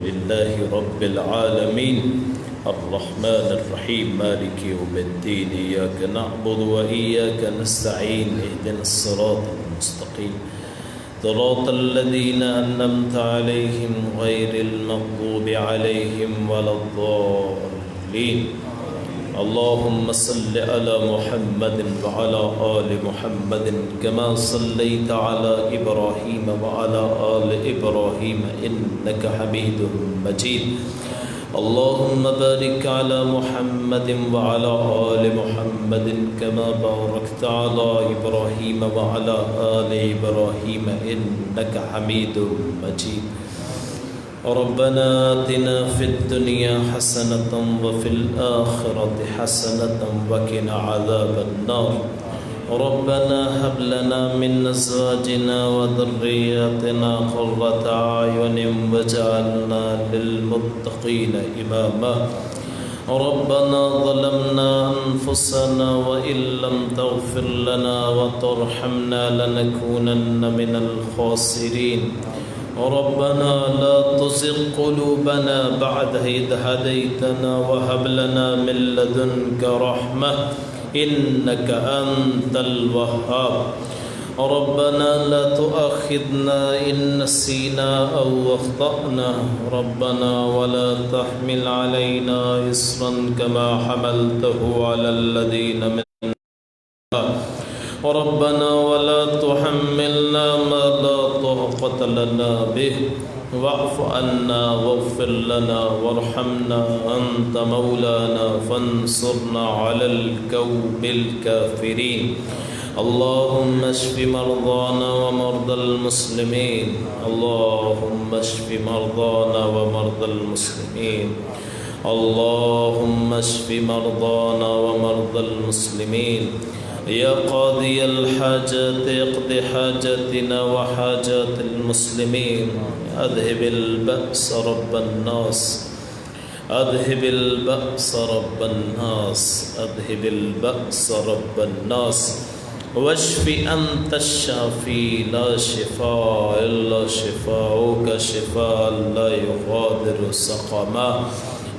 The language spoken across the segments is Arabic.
لله رب العالمين الرحمن الرحيم مالك يوم الدين إياك نعبد وإياك نستعين اهدنا الصراط المستقيم صراط الذين أنعمت عليهم غير المغضوب عليهم ولا الضالين اللهم صل على محمد وعلى آل محمد كما صليت على إبراهيم وعلى آل إبراهيم إنك حميد مجيد اللهم بارك على محمد وعلى آل محمد كما باركت على إبراهيم وعلى آل إبراهيم إنك حميد مجيد ربنا آتنا في الدنيا حسنة وفي الآخرة حسنة وقنا عذاب النار ربنا هب لنا من أزواجنا وذرياتنا قرة أعين واجعلنا للمتقين إماما ربنا ظلمنا أنفسنا وإن لم تغفر لنا وترحمنا لنكونن من الخاسرين ربنا لا تزغ قلوبنا بعد إذ هديتنا وهب لنا من لدنك رحمة إنك أنت الوهاب ربنا لا تؤاخذنا إن نسينا أو أخطأنا ربنا ولا تحمل علينا إصرا كما حملته على الذين من ربنا ولا تحملنا ما لا طاقة لنا به واعف عنا واغفر لنا وارحمنا أنت مولانا فانصرنا على القوم الكافرين اللهم اشف مرضانا ومرضى المسلمين اللهم اشف مرضانا ومرضى المسلمين اللهم اشف مرضانا ومرضى المسلمين يا قاضي الحاجات اقض حاجاتنا وحاجات المسلمين أذهب البأس رب الناس أذهب البأس رب الناس أذهب البأس رب الناس واشف أنت الشافي لا شفاء إلا شفاؤك شفاء لا يغادر سقما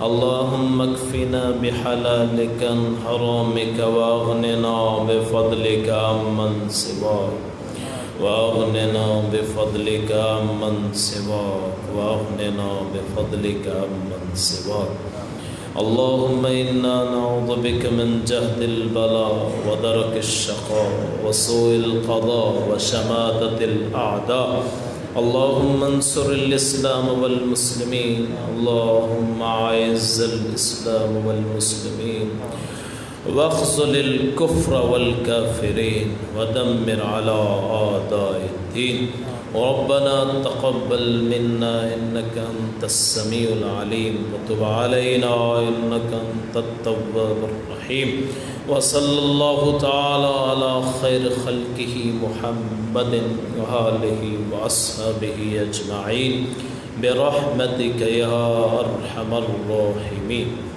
اللهم اكفنا بحلالك عن حرامك واغننا بفضلك عمن سواك واغننا بفضلك عمن سواك واغننا بفضلك عمن سواك اللهم إنا نعوذ بك من جهد البلاء ودرك الشقاء وسوء القضاء وشماتة الأعداء اللهم انصر الإسلام والمسلمين اللهم أعز الإسلام والمسلمين واخذل الكفر والكافرين ودمر على أعداء الدين ربنا تقبل منا إنك أنت السميع العليم وتب علينا إنك أنت التواب الرحيم وصلى الله تعالى على خير خلقه محمد وآله وأصحابه أجمعين برحمتك يا أرحم الراحمين